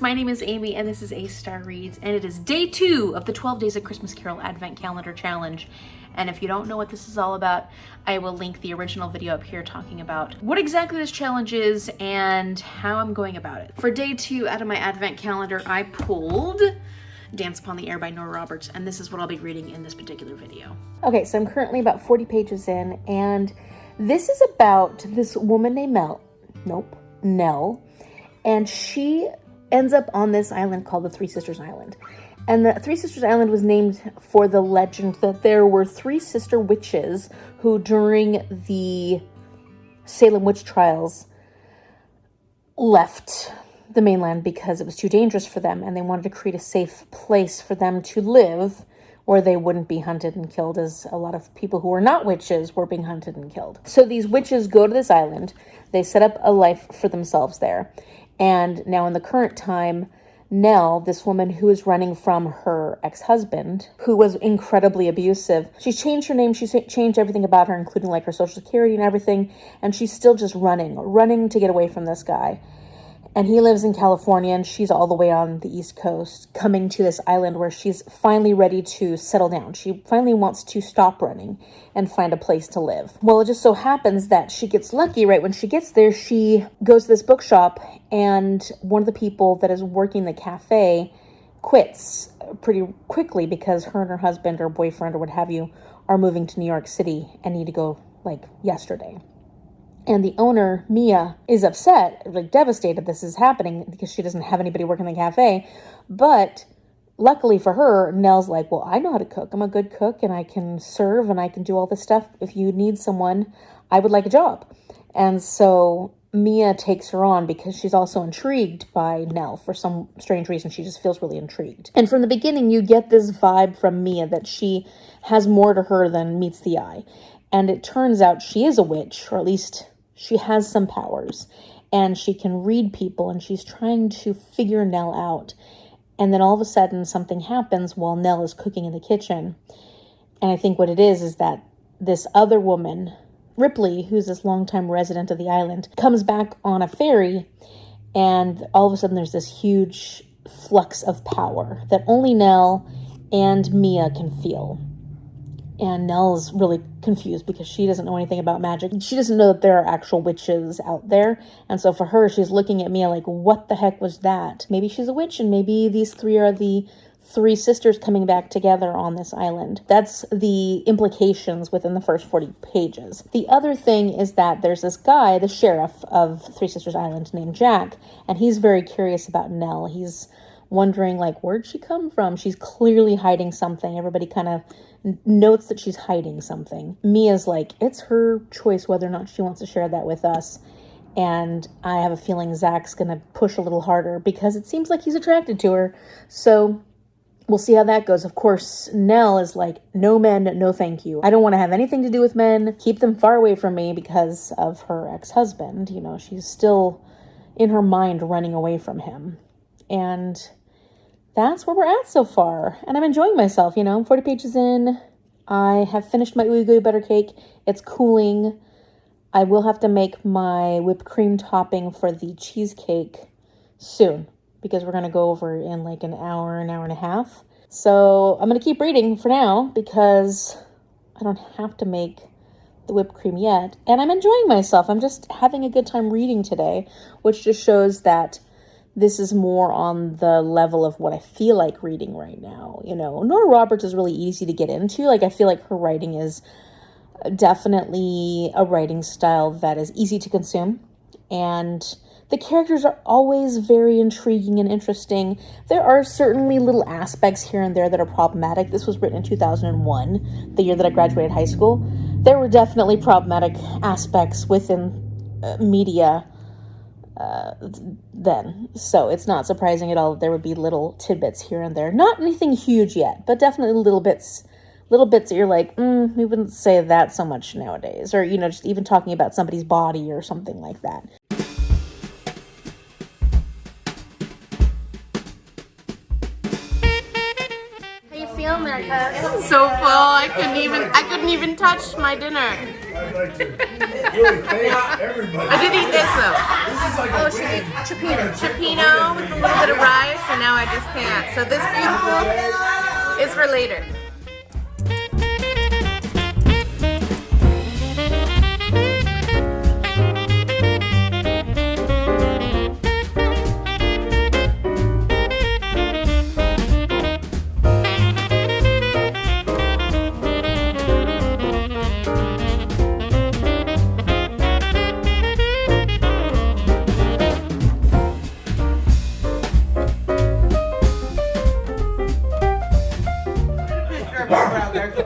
friends, my name is Amy and this is A Star Reads, and it is day 2 of the 12 Days of Christmas Carol Advent Calendar Challenge. And if you don't know what this is all about, I will link the original video up here talking about what exactly this challenge is and how I'm going about it. For day 2 out of my Advent calendar, I pulled Dance Upon the Air by Nora Roberts, and this is what I'll be reading in this particular video. Okay, so I'm currently about 40 pages in, and this is about this woman named Nell, and she ends up on this island called the Three Sisters Island. And the Three Sisters Island was named for the legend that there were 3 sister witches who, during the Salem witch trials, left the mainland because it was too dangerous for them, and they wanted to create a safe place for them to live where they wouldn't be hunted and killed, as a lot of people who were not witches were being hunted and killed. So these witches go to this island, they set up a life for themselves there, and now in the current time, Nell, this woman who is running from her ex-husband, who was incredibly abusive, she's changed her name, she's changed everything about her, including like her social security and everything, and she's still just running to get away from this guy. And he lives in California, and she's all the way on the East Coast, coming to this island where she's finally ready to settle down. She finally wants to stop running and find a place to live. Well, it just so happens that she gets lucky. Right when she gets there, she goes to this bookshop, and one of the people that is working the cafe quits pretty quickly because her and her husband or boyfriend or what have you are moving to New York City and need to go like yesterday. And the owner, Mia, is upset, like devastated this is happening because she doesn't have anybody working in the cafe. But luckily for her, Nell's like, well, I know how to cook. I'm a good cook and I can serve and I can do all this stuff. If you need someone, I would like a job. And so Mia takes her on because she's also intrigued by Nell. For some strange reason, she just feels really intrigued. And from the beginning, you get this vibe from Mia that she has more to her than meets the eye. And it turns out she is a witch, or at least she has some powers, and she can read people, and she's trying to figure Nell out. And then all of a sudden something happens while Nell is cooking in the kitchen. And I think what it is that this other woman, Ripley, who's this longtime resident of the island, comes back on a ferry, and all of a sudden there's this huge flux of power that only Nell and Mia can feel. And Nell's really confused because she doesn't know anything about magic. She doesn't know that there are actual witches out there. And so for her, she's looking at Mia like, what the heck was that? Maybe she's a witch, and maybe these 3 are the 3 sisters coming back together on this island. That's the implications within the first 40 pages. The other thing is that there's this guy, the sheriff of Three Sisters Island, named Jack, and he's very curious about Nell. He's wondering, like, where'd she come from? She's clearly hiding something. Everybody kind of notes that she's hiding something. Mia's like, it's her choice whether or not she wants to share that with us. And I have a feeling Zach's going to push a little harder because it seems like he's attracted to her. So we'll see how that goes. Of course, Nell is like, no men, no thank you. I don't want to have anything to do with men. Keep them far away from me because of her ex-husband. You know, she's still in her mind running away from him. And that's where we're at so far. And I'm enjoying myself, you know. I'm 40 pages in. I have finished my ooey gooey butter cake. It's cooling. I will have to make my whipped cream topping for the cheesecake soon because we're going to go over in like an hour and a half. So I'm going to keep reading for now because I don't have to make the whipped cream yet. And I'm enjoying myself. I'm just having a good time reading today, which just shows that this is more on the level of what I feel like reading right now. You know, Nora Roberts is really easy to get into. Like, I feel like her writing is definitely a writing style that is easy to consume. And the characters are always very intriguing and interesting. There are certainly little aspects here and there that are problematic. This was written in 2001, the year that I graduated high school. There were definitely problematic aspects within media then. So it's not surprising at all that there would be little tidbits here and there. Not anything huge yet, but definitely little bits that you're like, we wouldn't say that so much nowadays. Or, you know, just even talking about somebody's body or something like that. How you feel, America? So full, I couldn't even touch my dinner. I'd like to. really thank everybody. I did eat this though. This is like Oh, a she win. did chipino. Chipino with a little bit of rice, and now I just can't. So this beautiful is for later.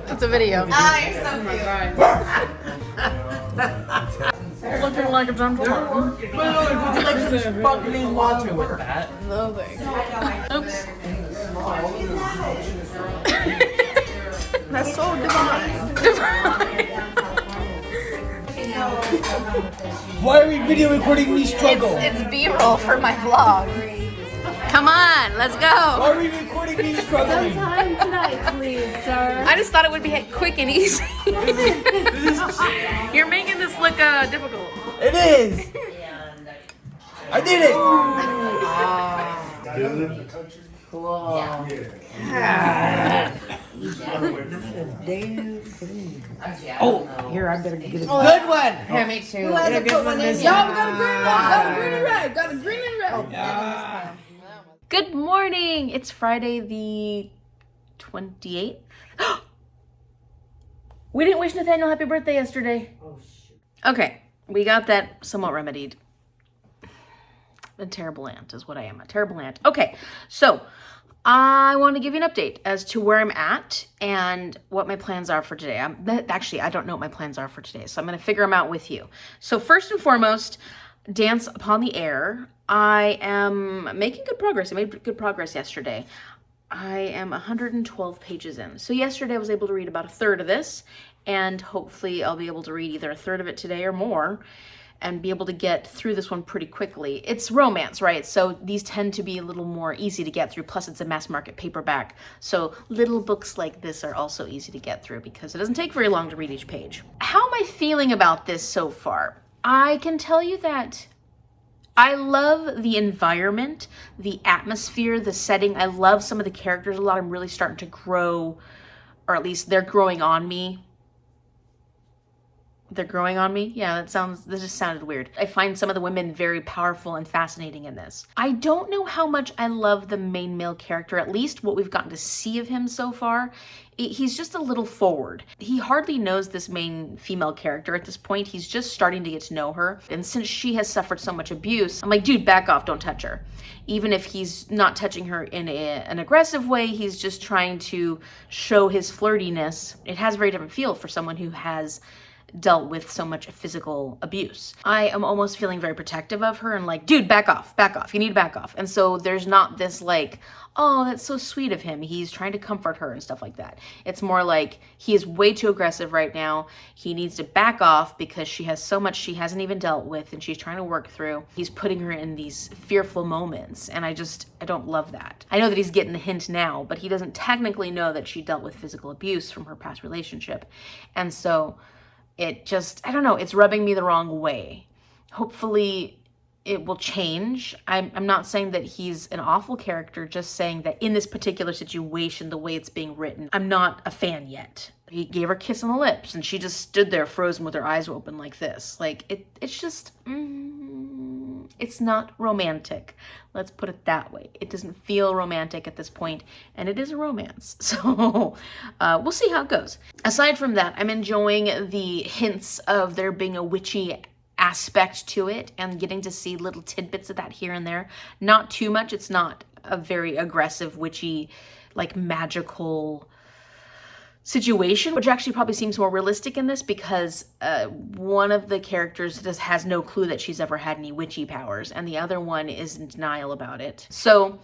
It's a video. Ah, you're so cute. Looking like a gentleman. Would you like some sparkling water with that? No thanks. Oops. That's so divine. Why are we video recording me struggle? It's B-roll for my vlog. Come on, let's go. Why are we recording me struggling? Time tonight, please, sir. I just thought it would be quick and easy. You're making this look difficult. It is. I did it. Oh, here I better get a good one. Yeah, me too. Y'all got a green and red. Got a green and red. Got a green and red. Good morning. It's Friday the 28th. We didn't wish Nathaniel happy birthday yesterday. Oh, shoot. Okay, we got that somewhat remedied. A terrible aunt is what I am, a terrible aunt. Okay, so I want to give you an update as to where I'm at and what my plans are for today. Actually, I don't know what my plans are for today, so I'm going to figure them out with you. So first and foremost, Dance Upon the Air. I am making good progress. I made good progress yesterday. I am 112 pages in. So yesterday I was able to read about a third of this, and hopefully I'll be able to read either a third of it today or more and be able to get through this one pretty quickly. It's romance, right? So these tend to be a little more easy to get through. Plus it's a mass market paperback. So little books like this are also easy to get through because it doesn't take very long to read each page. How am I feeling about this so far? I can tell you that I love the environment, the atmosphere, the setting. I love some of the characters a lot. I'm really starting to grow, or at least they're growing on me. They're growing on me? Yeah, this just sounded weird. I find some of the women very powerful and fascinating in this. I don't know how much I love the main male character, at least what we've gotten to see of him so far. He's just a little forward. He hardly knows this main female character at this point. He's just starting to get to know her. And since she has suffered so much abuse, I'm like, dude, back off, don't touch her. Even if he's not touching her in an aggressive way, he's just trying to show his flirtiness. It has a very different feel for someone who has dealt with so much physical abuse. I am almost feeling very protective of her and like, dude, back off, you need to back off. And so there's not this like, oh, that's so sweet of him. He's trying to comfort her and stuff like that. It's more like he is way too aggressive right now. He needs to back off because she has so much she hasn't even dealt with and she's trying to work through. He's putting her in these fearful moments and I don't love that. I know that he's getting the hint now, but he doesn't technically know that she dealt with physical abuse from her past relationship. And so it just, I don't know, it's rubbing me the wrong way. Hopefully it will change. I'm not saying that he's an awful character, just saying that in this particular situation, the way it's being written, I'm not a fan yet. He gave her a kiss on the lips and she just stood there frozen with her eyes open like this. Like, it's just, it's not romantic. Let's put it that way. It doesn't feel romantic at this point, and it is a romance. So we'll see how it goes. Aside from that, I'm enjoying the hints of there being a witchy aspect to it and getting to see little tidbits of that here and there. Not too much. It's not a very aggressive, witchy, like magical situation, which actually probably seems more realistic in this because one of the characters just has no clue that she's ever had any witchy powers and the other one is in denial about it. So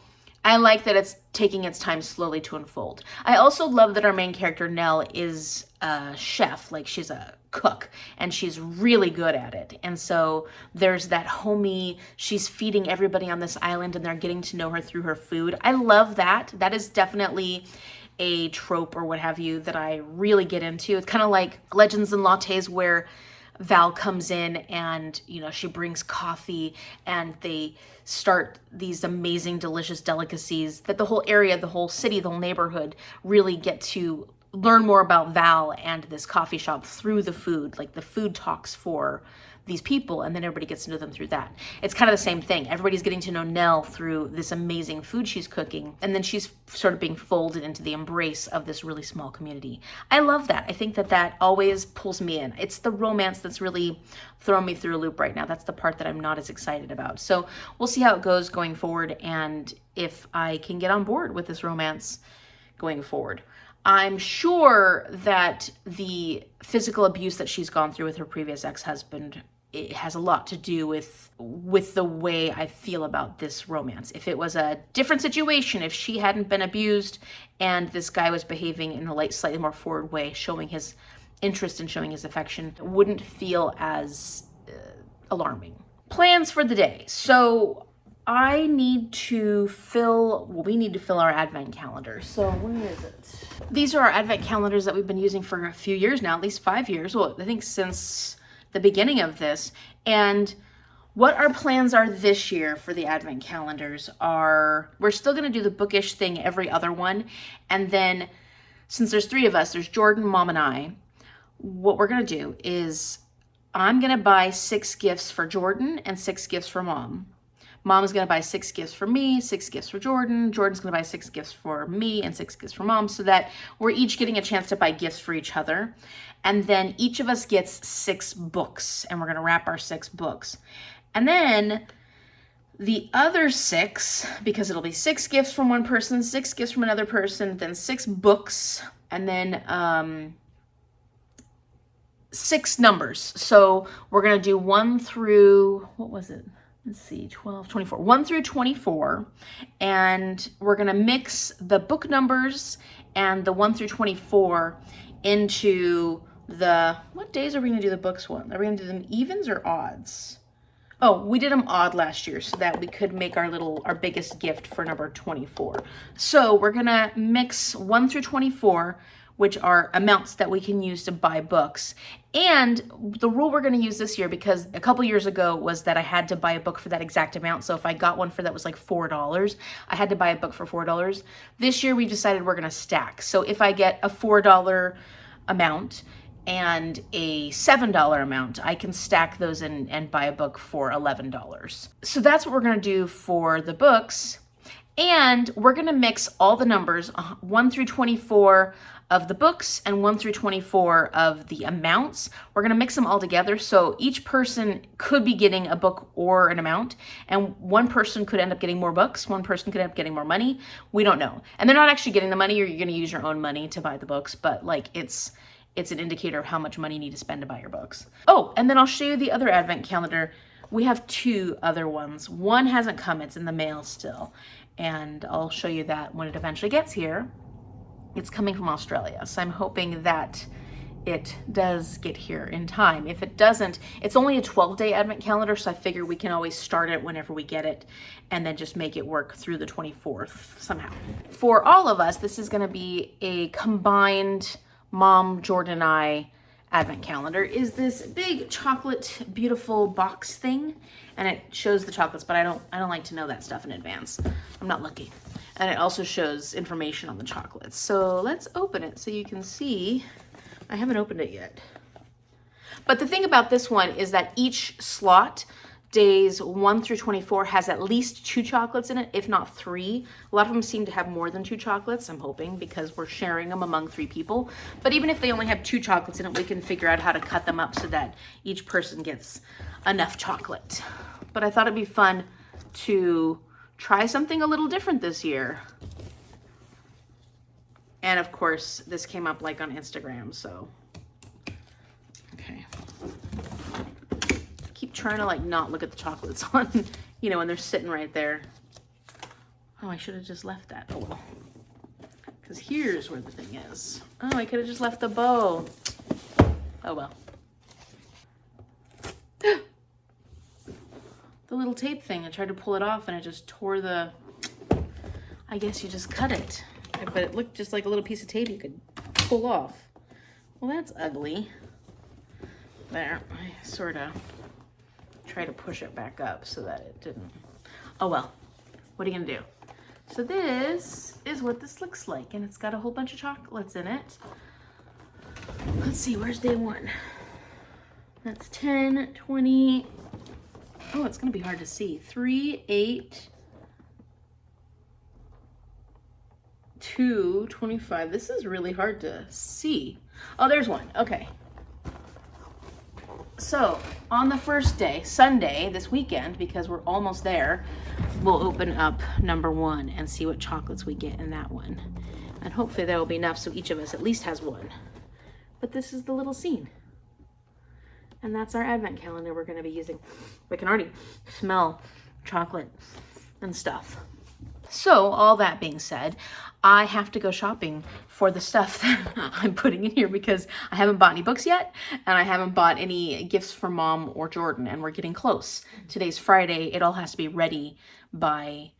I like that it's taking its time slowly to unfold. I also love that our main character, Nell, is a chef, like she's a cook, and she's really good at it. And so there's that homey, she's feeding everybody on this island and they're getting to know her through her food. I love that. That is definitely a trope or what have you that I really get into. It's kind of like Legends and Lattes where Val comes in and, you know, she brings coffee and they start these amazing, delicious delicacies that the whole area, the whole city, the whole neighborhood really get to learn more about Val and this coffee shop through the food. Like the food talks for these people, and then everybody gets to know them through that. It's kind of the same thing. Everybody's getting to know Nell through this amazing food she's cooking, and then she's sort of being folded into the embrace of this really small community. I love that. I think that that always pulls me in. It's the romance that's really throwing me through a loop right now. That's the part that I'm not as excited about. So we'll see how it goes going forward, and if I can get on board with this romance going forward. I'm sure that the physical abuse that she's gone through with her previous ex-husband, it has a lot to do with the way I feel about this romance. If it was a different situation, if she hadn't been abused and this guy was behaving in a slightly more forward way, showing his interest and showing his affection, it wouldn't feel as alarming. Plans for the day. So we need to fill our advent calendar. So when is it? These are our advent calendars that we've been using for a few years now, at least 5 years. Well, I think since the beginning of this. And what our plans are this year for the advent calendars are, we're still going to do the bookish thing every other one. And then since there's 3 of us, there's Jordan, Mom, and I, what we're going to do is I'm going to buy 6 gifts for Jordan and 6 gifts for Mom. Mom's going to buy 6 gifts for me, 6 gifts for Jordan. Jordan's going to buy 6 gifts for me and 6 gifts for Mom, so that we're each getting a chance to buy gifts for each other. And then each of us gets 6 books, and we're going to wrap our 6 books. And then the other 6, because it'll be 6 gifts from one person, 6 gifts from another person, then 6 books, and then 6 numbers. So we're going to do 1 through, what was it? Let's see, 12, 24, 1 through 24. And we're going to mix the book numbers and the 1 through 24 into the, what days are we going to do the books one? Are we going to do them evens or odds? Oh, we did them odd last year so that we could make our biggest gift for number 24. So we're going to mix 1 through 24, which are amounts that we can use to buy books. And the rule we're going to use this year, because a couple years ago was that I had to buy a book for that exact amount. So if I got one for that was like $4, I had to buy a book for $4. This year we decided we're going to stack. So if I get a $4 amount and a $7 amount, I can stack those and buy a book for $11. So that's what we're going to do for the books. And we're going to mix all the numbers, 1 through 24 of the books and 1 through 24 of the amounts. We're going to mix them all together. So each person could be getting a book or an amount, and one person could end up getting more books. One person could end up getting more money. We don't know. And they're not actually getting the money, or you're going to use your own money to buy the books, but like it's an indicator of how much money you need to spend to buy your books. Oh, and then I'll show you the other advent calendar. We have 2 other ones. One hasn't come, it's in the mail still. And I'll show you that when it eventually gets here. It's coming from Australia, so I'm hoping that it does get here in time. If it doesn't, it's only a 12-day advent calendar, so I figure we can always start it whenever we get it and then just make it work through the 24th somehow. For all of us, this is going to be a combined Mom, Jordan, and I advent calendar. Is this big chocolate beautiful box thing, and it shows the chocolates, but I don't like to know that stuff in advance. I'm not lucky. And it also shows information on the chocolates. So let's open it so you can see. I haven't opened it yet. But the thing about this one is that each slot, days 1 through 24, has at least 2 chocolates in it, if not 3. A lot of them seem to have more than 2 chocolates, I'm hoping, because we're sharing them among 3 people. But even if they only have 2 chocolates in it, we can figure out how to cut them up so that each person gets enough chocolate. But I thought it'd be fun to try something a little different this year. And of course, this came up like on Instagram, so. Okay. I keep trying to like not look at the chocolates on, you know, when they're sitting right there. Oh, I should have just left that. Oh well. Because here's where the thing is. Oh, I could have just left the bow. Oh well. The little tape thing, I tried to pull it off and I just tore the, I guess you just cut it. But it looked just like a little piece of tape you could pull off. Well, that's ugly. There, I sort of try to push it back up so that it didn't. Oh well, what are you gonna do? So this is what this looks like, and it's got a whole bunch of chocolates in it. Let's see, where's day 1? That's 10, 20. Oh, it's gonna be hard to see. 3, 8, 2, 25. This is really hard to see. Oh, there's one. Okay. So on the first day, Sunday, this weekend, because we're almost there, we'll open up number 1 and see what chocolates we get in that one. And hopefully there will be enough so each of us at least has one. But this is the little scene. And that's our advent calendar we're going to be using. We can already smell chocolate and stuff. So all that being said, I have to go shopping for the stuff that I'm putting in here because I haven't bought any books yet and I haven't bought any gifts for Mom or Jordan, and we're getting close. Today's Friday. It all has to be ready by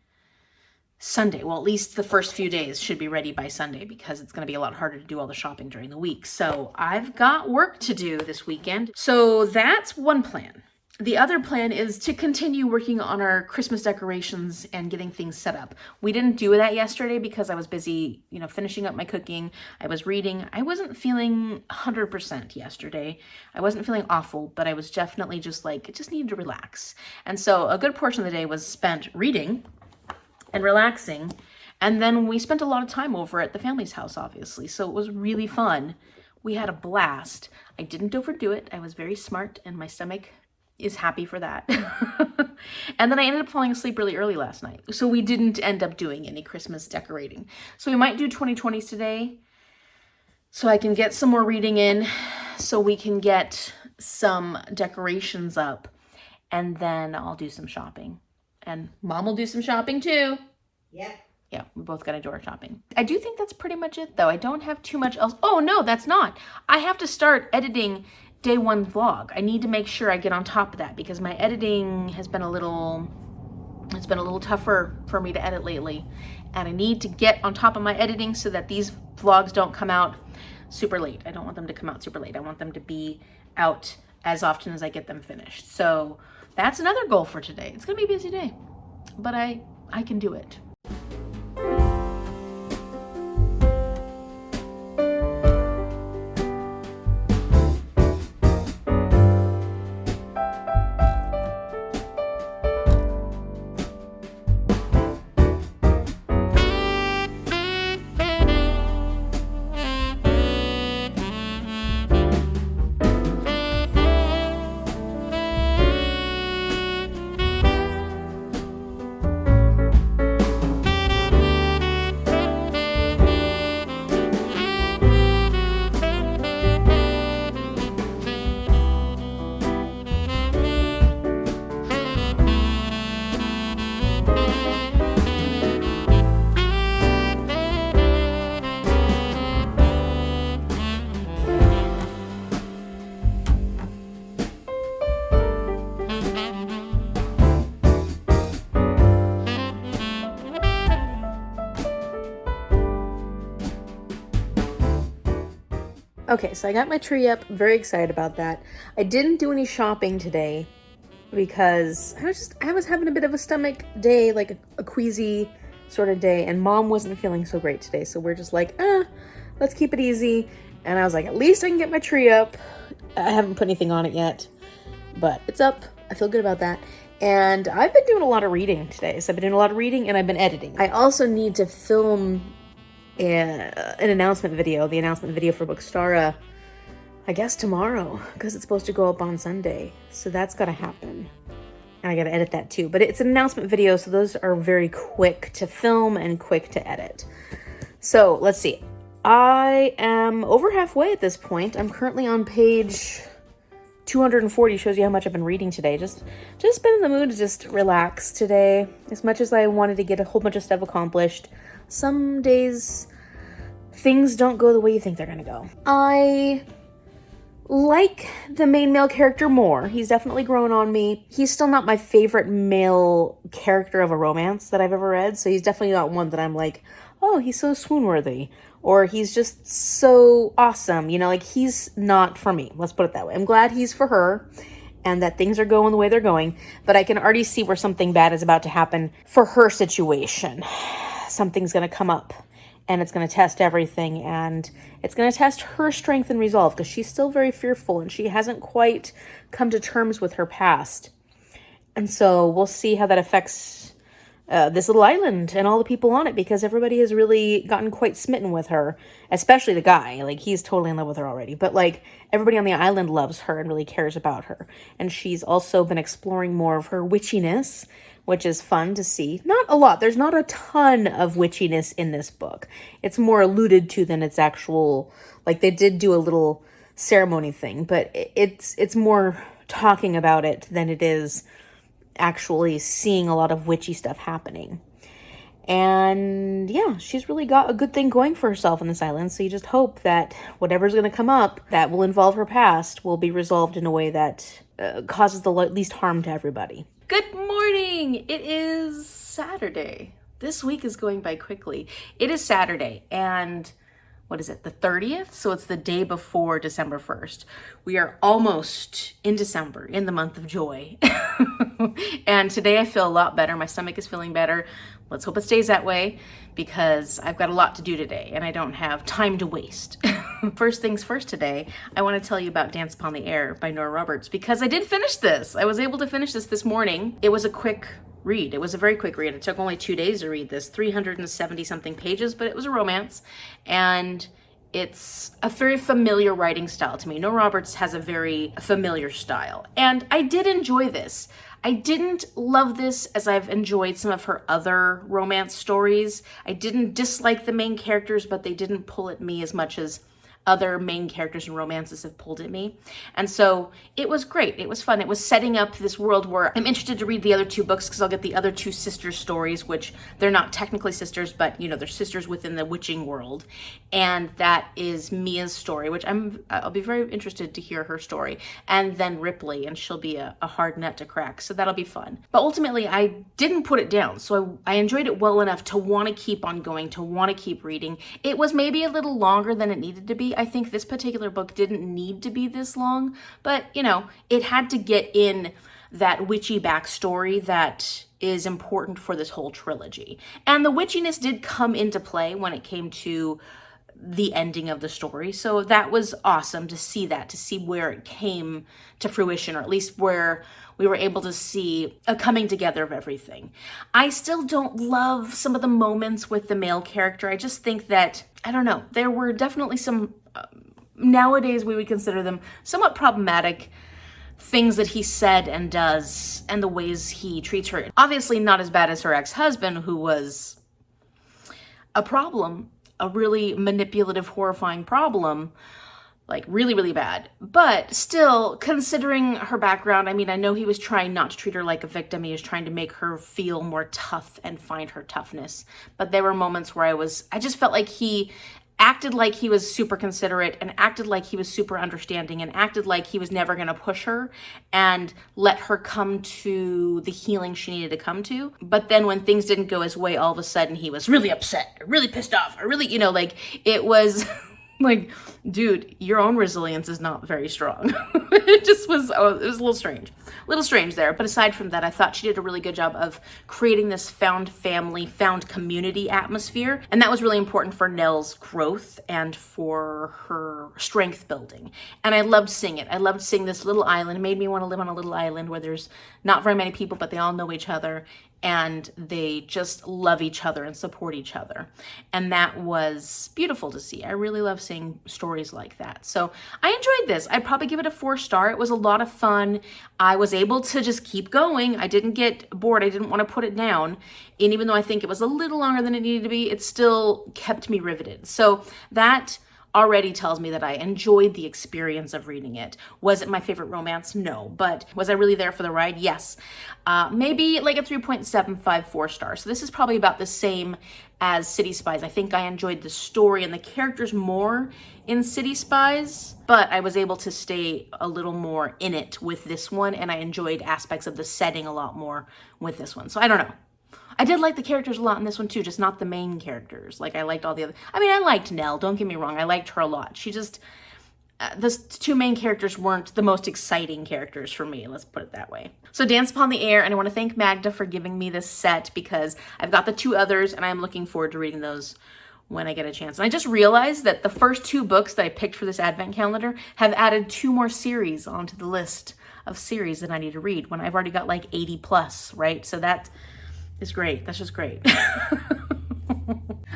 Sunday. Well, at least the first few days should be ready by Sunday because it's going to be a lot harder to do all the shopping during the week. So I've got work to do this weekend. So that's one plan. The other plan is to continue working on our Christmas decorations and getting things set up. We didn't do that yesterday because I was busy, finishing up my cooking. I was reading. I wasn't feeling 100% yesterday. I wasn't feeling awful, but I was definitely just needed to relax. And so a good portion of the day was spent reading and relaxing. And then we spent a lot of time over at the family's house, obviously. So it was really fun. We had a blast. I didn't overdo it. I was very smart and my stomach is happy for that. And then I ended up falling asleep really early last night. So we didn't end up doing any Christmas decorating. So we might do 2020s today so I can get some more reading in, so we can get some decorations up, and then I'll do some shopping. And Mom will do some shopping too. Yep. Yeah, we both got to do our shopping. I do think that's pretty much it though. I don't have too much else. Oh no, that's not. I have to start editing day 1 vlog. I need to make sure I get on top of that because my editing has been it's been a little tougher for me to edit lately. And I need to get on top of my editing so that these vlogs don't come out super late. I don't want them to come out super late. I want them to be out as often as I get them finished. So that's another goal for today. It's gonna be a busy day, but I can do it. Okay, so I got my tree up. Very excited about that. I didn't do any shopping today because I was having a bit of a stomach day, like a queasy sort of day, and Mom wasn't feeling so great today. So we're just like, let's keep it easy. And I was like, at least I can get my tree up. I haven't put anything on it yet, but it's up. I feel good about that. And I've been doing a lot of reading today. So I've been doing a lot of reading and I've been editing. I also need to film an announcement video, the announcement video for Bookstara, I guess tomorrow, because it's supposed to go up on Sunday. So that's got to happen. And I got to edit that too. But it's an announcement video, so those are very quick to film and quick to edit. So let's see. I am over halfway at this point. I'm currently on page 240, shows you how much I've been reading today. Just been in the mood to just relax today. As much as I wanted to get a whole bunch of stuff accomplished, some days things don't go the way you think they're gonna go. I like the main male character more. He's definitely grown on me. He's still not my favorite male character of a romance that I've ever read, so he's definitely not one that I'm like, oh, he's so swoon-worthy, or he's just so awesome. You know, like, he's not for me. Let's put it that way. I'm glad he's for her and that things are going the way they're going, but I can already see where something bad is about to happen for her situation. Something's going to come up, and it's going to test everything, and it's going to test her strength and resolve, because she's still very fearful, and she hasn't quite come to terms with her past. And so we'll see how that affects this little island and all the people on it, because everybody has really gotten quite smitten with her, especially the guy. Like, he's totally in love with her already, but like, everybody on the island loves her and really cares about her. And she's also been exploring more of her witchiness, which is fun to see. Not a lot. There's not a ton of witchiness in this book. It's more alluded to than its actual, like, they did do a little ceremony thing, but it's more talking about it than it is actually seeing a lot of witchy stuff happening. And yeah, she's really got a good thing going for herself on this island. So you just hope that whatever's going to come up that will involve her past will be resolved in a way that causes the least harm to everybody. Good morning! It is Saturday. This week is going by quickly. It is Saturday, and what is it, the 30th? So it's the day before December 1st. We are almost in December, in the month of joy. And today I feel a lot better. My stomach is feeling better. Let's hope it stays that way, because I've got a lot to do today and I don't have time to waste. First things first today, I want to tell you about Dance Upon the Air by Nora Roberts, because I did finish this. I was able to finish this morning. It was a quick read. It was a very quick read. It took only 2 days to read this, 370 something pages, but it was a romance, and it's a very familiar writing style to me. Nora Roberts has a very familiar style, and I did enjoy this. I didn't love this as I've enjoyed some of her other romance stories. I didn't dislike the main characters, but they didn't pull at me as much as other main characters in romances have pulled at me. And so it was great. It was fun. It was setting up this world where I'm interested to read the other 2 books, because I'll get the other 2 sisters' stories, which they're not technically sisters, but you know, they're sisters within the witching world. And that is Mia's story, which I'll be very interested to hear her story. And then Ripley, and she'll be a hard nut to crack. So that'll be fun. But ultimately, I didn't put it down. So I enjoyed it well enough to want to keep on going, to want to keep reading. It was maybe a little longer than it needed to be. I think this particular book didn't need to be this long, but you know, it had to get in that witchy backstory that is important for this whole trilogy. And the witchiness did come into play when it came to the ending of the story. So that was awesome to see that, to see where it came to fruition, or at least where we were able to see a coming together of everything. I still don't love some of the moments with the male character. I just think that, I don't know, there were definitely some, nowadays we would consider them somewhat problematic things that he said and does, and the ways he treats her. Obviously not as bad as her ex-husband, who was a problem, a really manipulative, horrifying problem, like really, really bad. But still, considering her background, I mean, I know he was trying not to treat her like a victim. He was trying to make her feel more tough and find her toughness. But there were moments where I just felt like he acted like he was super considerate, and acted like he was super understanding, and acted like he was never going to push her and let her come to the healing she needed to come to. But then when things didn't go his way, all of a sudden he was really upset, or really pissed off, or really, you know, like, it was like, dude, your own resilience is not very strong. It just was, it was a little strange there. But aside from that, I thought she did a really good job of creating this found family, found community atmosphere. And that was really important for Nell's growth and for her strength building. And I loved seeing it. I loved seeing this little island. It made me want to live on a little island where there's not very many people, but they all know each other, and they just love each other and support each other. And that was beautiful to see. I really love seeing stories like that. So I enjoyed this. I'd probably give it a 4-star. It was a lot of fun. I was able to just keep going. I didn't get bored. I didn't want to put it down. And even though I think it was a little longer than it needed to be, it still kept me riveted. So that already tells me that I enjoyed the experience of reading it. Was it my favorite romance? No. But was I really there for the ride? Yes. Maybe like a 3.75 4-star. So this is probably about the same as City Spies. I think I enjoyed the story and the characters more in City Spies, but I was able to stay a little more in it with this one, and I enjoyed aspects of the setting a lot more with this one. So I don't know. I did like the characters a lot in this one too, just not the main characters. Like I liked all the other, I mean, I liked Nell, don't get me wrong. I liked her a lot. She just, the two main characters weren't the most exciting characters for me. Let's put it that way. So Dance Upon the Air, and I want to thank Magda for giving me this set because I've got the two others and I'm looking forward to reading those when I get a chance. And I just realized that the first two books that I picked for this advent calendar have added 2 more series onto the list of series that I need to read when I've already got like 80 plus, right? So that is great. That's just great.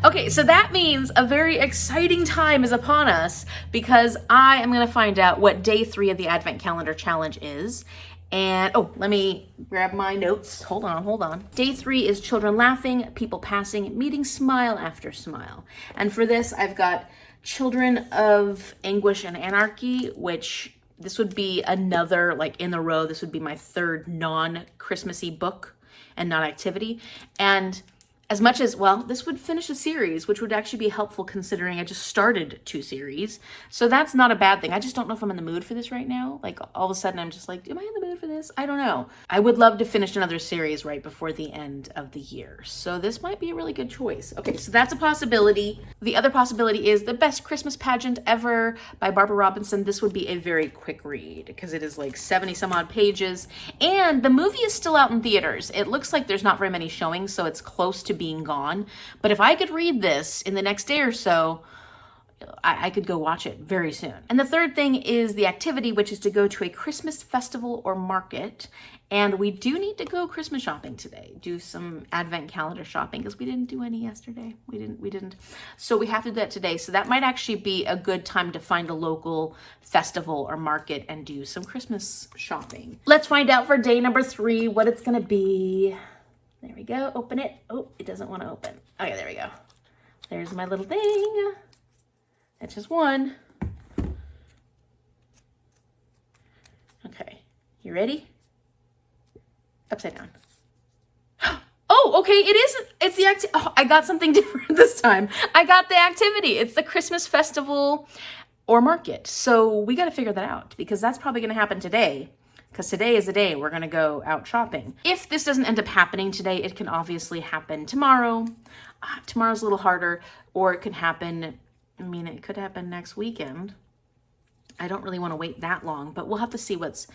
Okay, so that means a very exciting time is upon us because I am going to find out what day 3 of the Advent Calendar Challenge is. And, oh, let me grab my notes. Hold on. Day 3 is children laughing, people passing, meeting smile after smile. And for this, I've got Children of Anguish and Anarchy, which this would be another, like in the row, this would be my 3rd non-Christmassy book and non-activity. And as much as, well, this would finish a series, which would actually be helpful considering I just started 2 series. So that's not a bad thing. I just don't know if I'm in the mood for this right now. Like all of a sudden I'm just like, am I in the mood for this? I don't know. I would love to finish another series right before the end of the year. So this might be a really good choice. Okay, so that's a possibility. The other possibility is The Best Christmas Pageant Ever by Barbara Robinson. This would be a very quick read because it is like 70 some odd pages. And the movie is still out in theaters. It looks like there's not very many showings, so it's close to being gone. But if I could read this in the next day or so, I could go watch it very soon. And the third thing is the activity, which is to go to a Christmas festival or market. And we do need to go Christmas shopping today, do some advent calendar shopping because we didn't do any yesterday. We didn't. So we have to do that today. So that might actually be a good time to find a local festival or market and do some Christmas shopping. Let's find out for day number 3 what it's going to be. There we go. Open it. Oh, it doesn't want to open. Okay, there we go. There's my little thing. That's just one. Okay, you ready? Upside down. Oh, okay, it is. It's the activity. Oh, I got something different this time. I got the activity. It's the Christmas festival or market. So we got to figure that out because that's probably going to happen today. Because today is the day we're going to go out shopping. If this doesn't end up happening today, it can obviously happen tomorrow. Tomorrow's a little harder, or it could happen, I mean, it could happen next weekend. I don't really want to wait that long, but we'll have to see what's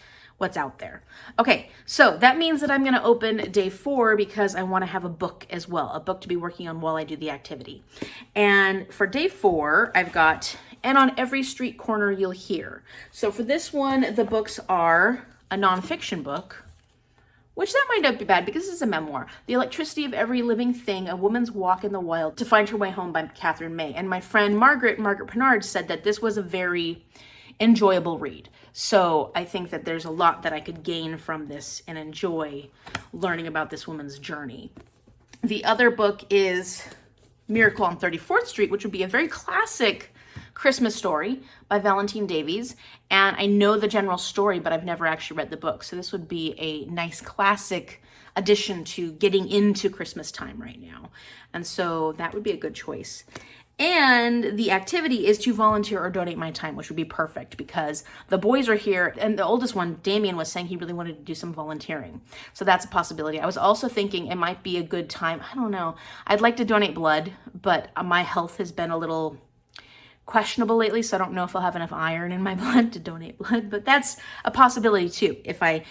out there. Okay, so that means that I'm going to open day 4 because I want to have a book as well, a book to be working on while I do the activity. And for day 4, I've got And on Every Street Corner You'll Hear. So for this one, the books are a nonfiction book, which that might not be bad because this is a memoir. The Electricity of Every Living Thing, A Woman's Walk in the Wild to Find Her Way Home by Catherine May. And my friend Margaret Pernard said that this was a very enjoyable read. So I think that there's a lot that I could gain from this and enjoy learning about this woman's journey. The other book is Miracle on 34th Street, which would be a very classic Christmas story by Valentine Davies. And I know the general story, but I've never actually read the book. So this would be a nice classic addition to getting into Christmas time right now. And so that would be a good choice. And the activity is to volunteer or donate my time, which would be perfect because the boys are here. And the oldest one, Damien, was saying he really wanted to do some volunteering. So that's a possibility. I was also thinking it might be a good time. I don't know. I'd like to donate blood, but my health has been a little questionable lately, so I don't know if I'll have enough iron in my blood to donate blood, but that's a possibility too if I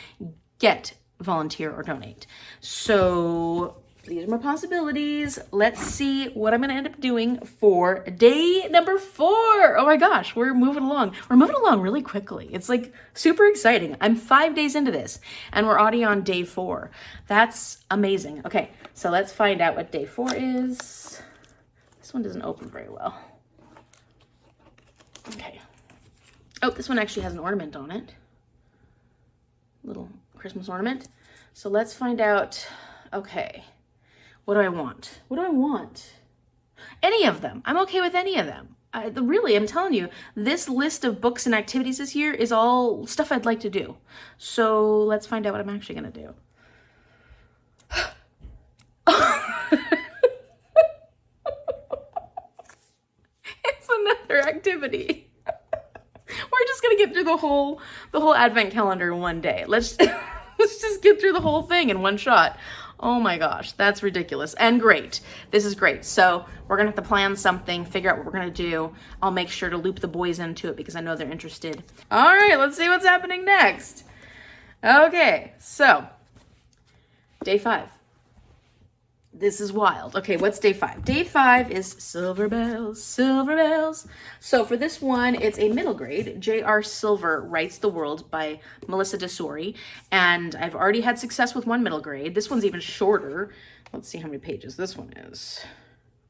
get volunteer or donate. So these are my possibilities. Let's see what I'm going to end up doing for day number 4. Oh my gosh, we're moving along. We're moving along really quickly. It's like super exciting. I'm 5 days into this and we're already on day 4. That's amazing. Okay, so let's find out what day 4 is. This one doesn't open very well. Okay. Oh, this one actually has an ornament on it. Little Christmas ornament. So let's find out. Okay. What do I want? What do I want? Any of them. I'm okay with any of them. Really, I'm telling you, this list of books and activities this year is all stuff I'd like to do. So let's find out what I'm actually going to do. It's another activity. We're just gonna get through the whole advent calendar in one day. Let's just get through the whole thing in one shot. Oh my gosh, that's ridiculous and great. This is great. So we're gonna have to plan something, figure out what we're gonna do. I'll make sure to loop the boys into it because I know they're interested. All right, let's see what's happening next. Okay, so day 5. This is wild. Okay, what's day 5? Day 5 is Silver Bells, Silver Bells. So for this one, it's a middle grade. J.R. Silver Writes the World by Melissa DeSori. And I've already had success with one middle grade. This one's even shorter. Let's see how many pages this one is.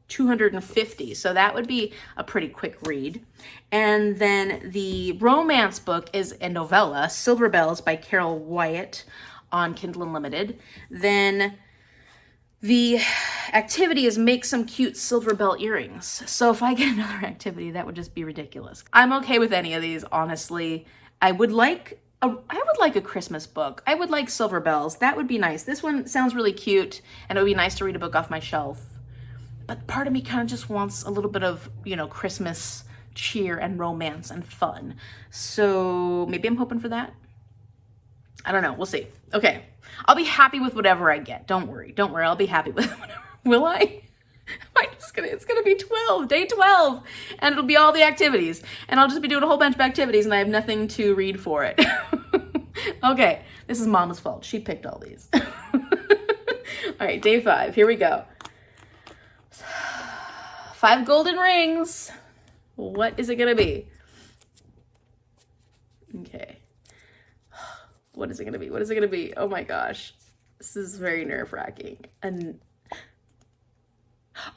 250. So that would be a pretty quick read. And then the romance book is a novella, Silver Bells by Carol Wyatt on Kindle Unlimited. Then the activity is make some cute silver bell earrings. So if I get another activity, that would just be ridiculous. I'm okay with any of these, honestly. I would like a Christmas book. I would like silver bells. That would be nice. This one sounds really cute, and it would be nice to read a book off my shelf. But part of me kind of just wants a little bit of, you know, Christmas cheer and romance and fun. So maybe I'm hoping for that. I don't know. We'll see. Okay. I'll be happy with whatever I get. Don't worry. Don't worry. I'll be happy with whatever. Will I? It's gonna be 12, day 12, and it'll be all the activities. And I'll just be doing a whole bunch of activities and I have nothing to read for it. Okay. This is Mama's fault. She picked all these. All right. Day 5. Here we go. 5 golden rings. What is it gonna be? Okay. What is it gonna be? What is it gonna be? Oh my gosh. This is very nerve-wracking. And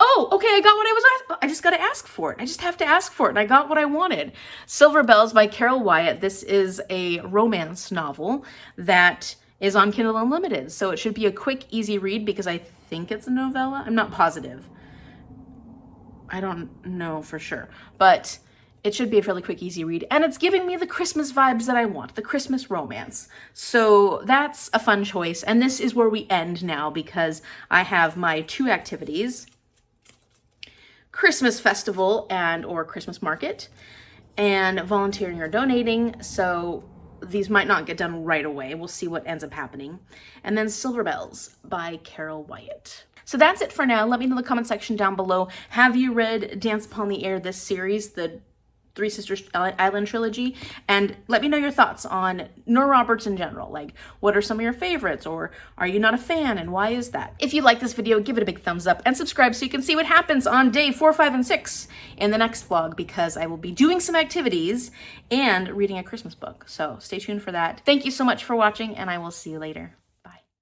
oh, okay, I got what I was asking. I just gotta ask for it. I just have to ask for it. And I got what I wanted. Silver Bells by Carol Wyatt. This is a romance novel that is on Kindle Unlimited. So it should be a quick, easy read because I think it's a novella. I'm not positive. I don't know for sure. But it should be a fairly quick, easy read. And it's giving me the Christmas vibes that I want, the Christmas romance. So that's a fun choice. And this is where we end now because I have my 2 activities, Christmas festival and or Christmas market, and volunteering or donating. So these might not get done right away. We'll see what ends up happening. And then Silver Bells by Carol Wyatt. So that's it for now. Let me know in the comment section down below. Have you read Dance Upon the Air, this series, the Three Sisters Island trilogy? And let me know your thoughts on Nora Roberts in general. Like, what are some of your favorites, or are you not a fan, and why is that? If you like this video, give it a big thumbs up and subscribe so you can see what happens on day 4, 5, and 6 in the next vlog, because I will be doing some activities and reading a Christmas book. So stay tuned for that. Thank you so much for watching, and I will see you later.